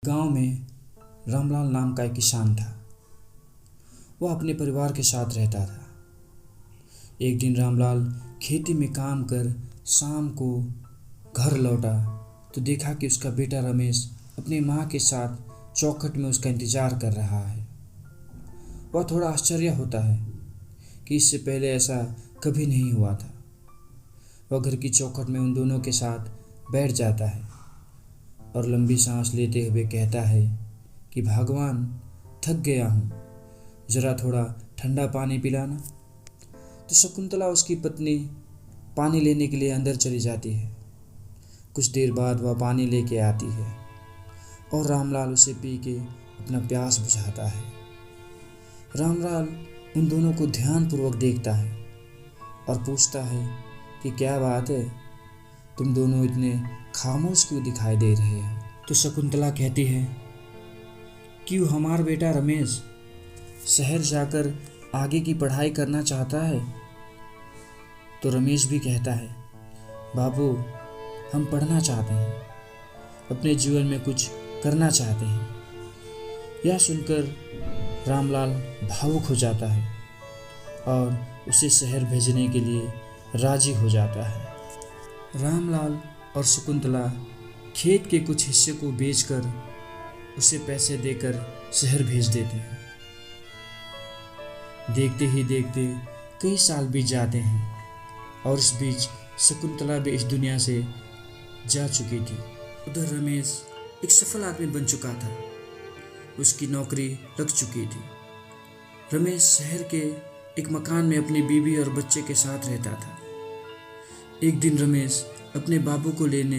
गांव में रामलाल नाम का एक किसान था। वह अपने परिवार के साथ रहता था। एक दिन रामलाल खेती में काम कर शाम को घर लौटा तो देखा कि उसका बेटा रमेश अपनी माँ के साथ चौखट में उसका इंतजार कर रहा है। वह थोड़ा आश्चर्य होता है कि इससे पहले ऐसा कभी नहीं हुआ था। वह घर की चौखट में उन दोनों के साथ बैठ जाता है और लंबी सांस लेते हुए कहता है कि भगवान, थक गया हूँ, ज़रा थोड़ा ठंडा पानी पिलाना। तो शकुंतला उसकी पत्नी पानी लेने के लिए अंदर चली जाती है। कुछ देर बाद वह पानी लेके आती है और रामलाल उसे पी के अपना प्यास बुझाता है। रामलाल उन दोनों को ध्यानपूर्वक देखता है और पूछता है कि क्या बात है, तुम दोनों इतने खामोश क्यों दिखाई दे रहे हो। तो शकुंतला कहती है, क्यों हमारा बेटा रमेश शहर जाकर आगे की पढ़ाई करना चाहता है। तो रमेश भी कहता है, बाबू, हम पढ़ना चाहते हैं, अपने जीवन में कुछ करना चाहते हैं। यह सुनकर रामलाल भावुक हो जाता है और उसे शहर भेजने के लिए राजी हो जाता है। रामलाल और शकुंतला खेत के कुछ हिस्से को बेचकर उसे पैसे देकर शहर भेज देते हैं। देखते ही देखते कई साल बीत जाते हैं और इस बीच शकुंतला भी इस दुनिया से जा चुकी थी। उधर रमेश एक सफल आदमी बन चुका था। उसकी नौकरी लग चुकी थी। रमेश शहर के एक मकान में अपनी बीवी और बच्चे के साथ रहता था। एक दिन रमेश अपने बाबू को लेने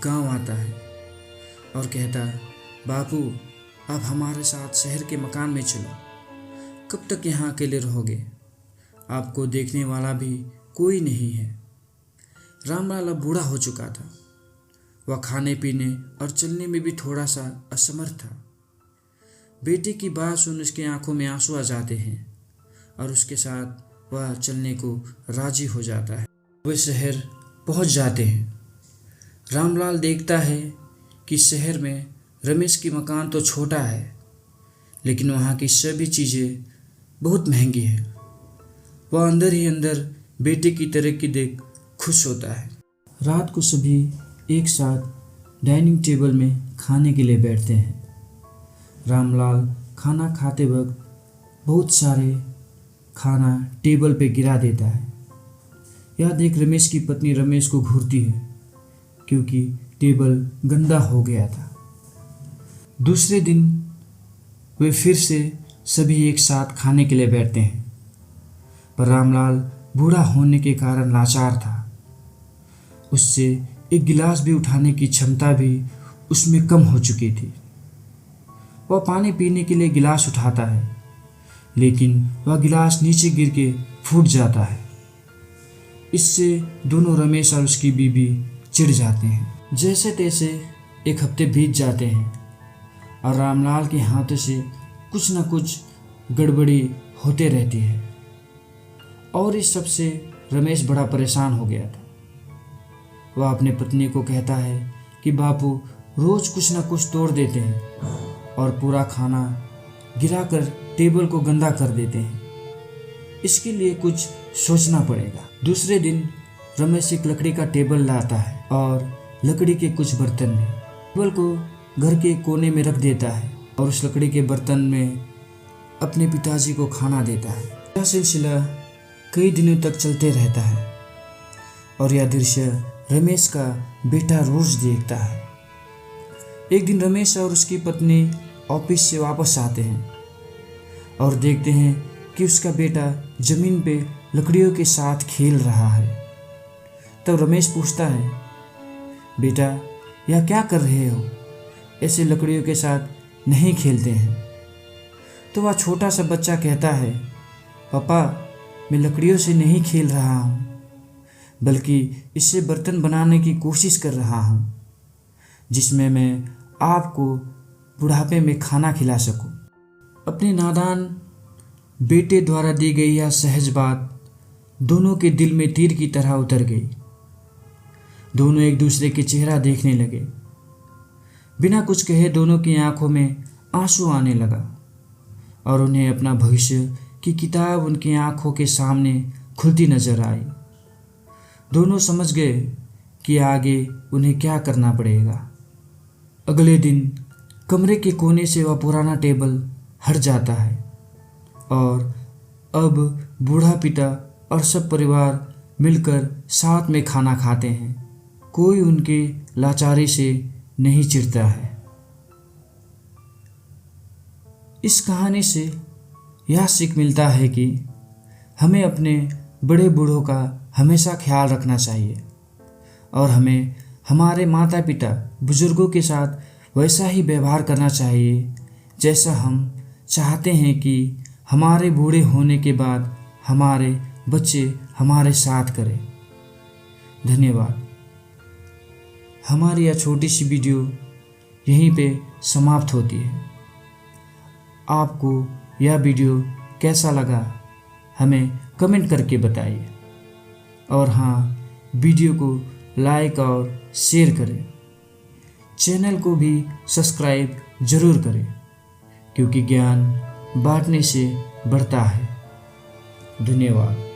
गांव आता है और कहता, बाबू, आप हमारे साथ शहर के मकान में चलो। कब तक यहाँ अकेले रहोगे? आपको देखने वाला भी कोई नहीं है। रामलाल अब बूढ़ा हो चुका था। वह खाने पीने और चलने में भी थोड़ा सा असमर्थ था। बेटे की बात सुन उसकी आंखों में आंसू आ जाते हैं और उसके साथ वह चलने को राजी हो जाता है। वे शहर पहुंच जाते हैं। रामलाल देखता है कि शहर में रमेश की मकान तो छोटा है, लेकिन वहाँ की सभी चीज़ें बहुत महंगी हैं। वह अंदर ही अंदर बेटे की तरक्की देख खुश होता है। रात को सभी एक साथ डाइनिंग टेबल में खाने के लिए बैठते हैं। रामलाल खाना खाते वक्त बहुत सारे खाना टेबल पे गिरा देता है। यह देख रमेश की पत्नी रमेश को घूरती है क्योंकि टेबल गंदा हो गया था। दूसरे दिन वे फिर से सभी एक साथ खाने के लिए बैठते हैं, पर रामलाल बूढ़ा होने के कारण लाचार था। उससे एक गिलास भी उठाने की क्षमता भी उसमें कम हो चुकी थी। वह पानी पीने के लिए गिलास उठाता है, लेकिन वह गिलास नीचे गिर के फूट जाता है। इससे दोनों रमेश और उसकी बीवी चिढ़ जाते हैं। जैसे तैसे एक हफ्ते बीत जाते हैं और रामलाल के हाथों से कुछ न कुछ गड़बड़ी होते रहती है और इस सब से रमेश बड़ा परेशान हो गया था। वह अपने पत्नी को कहता है कि बापू रोज़ कुछ न कुछ तोड़ देते हैं और पूरा खाना गिराकर टेबल को गंदा कर देते हैं। इसके लिए कुछ सोचना पड़ेगा। दूसरे दिन रमेश एक लकड़ी का टेबल लाता है और लकड़ी के कुछ बर्तन में टेबल को घर के कोने में रख देता है और उस लकड़ी के बर्तन में अपने पिताजी को खाना देता है। यह सिलसिला कई दिनों तक चलते रहता है और यह दृश्य रमेश का बेटा रोज देखता है। एक दिन रमेश और उसकी पत्नी ऑफिस से वापस आते हैं और देखते हैं कि उसका बेटा जमीन पे लकड़ियों के साथ खेल रहा है। तब रमेश पूछता है, बेटा, यह क्या कर रहे हो? ऐसे लकड़ियों के साथ नहीं खेलते हैं। तो वह छोटा सा बच्चा कहता है, पापा, मैं लकड़ियों से नहीं खेल रहा हूँ, बल्कि इससे बर्तन बनाने की कोशिश कर रहा हूँ, जिसमें मैं आपको बुढ़ापे में खाना खिला सकूँ। अपने नादान बेटे द्वारा दी गई यह सहज बात दोनों के दिल में तीर की तरह उतर गई। दोनों एक दूसरे के चेहरा देखने लगे। बिना कुछ कहे दोनों की आंखों में आंसू आने लगा और उन्हें अपना भविष्य की किताब उनकी आंखों के सामने खुलती नजर आई। दोनों समझ गए कि आगे उन्हें क्या करना पड़ेगा। अगले दिन कमरे के कोने से वह पुराना टेबल हट जाता है और अब बूढ़ा पिता और सब परिवार मिलकर साथ में खाना खाते हैं। कोई उनके लाचारी से नहीं चिढ़ता है। इस कहानी से यह सीख मिलता है कि हमें अपने बड़े बूढ़ों का हमेशा ख्याल रखना चाहिए और हमें हमारे माता पिता बुजुर्गों के साथ वैसा ही व्यवहार करना चाहिए जैसा हम चाहते हैं कि हमारे बूढ़े होने के बाद हमारे बच्चे हमारे साथ करें। धन्यवाद। हमारी यह छोटी सी वीडियो यहीं पे समाप्त होती है। आपको यह वीडियो कैसा लगा हमें कमेंट करके बताइए और हाँ, वीडियो को लाइक और शेयर करें। चैनल को भी सब्सक्राइब ज़रूर करें क्योंकि ज्ञान बांटने से बढ़ता है। धन्यवाद।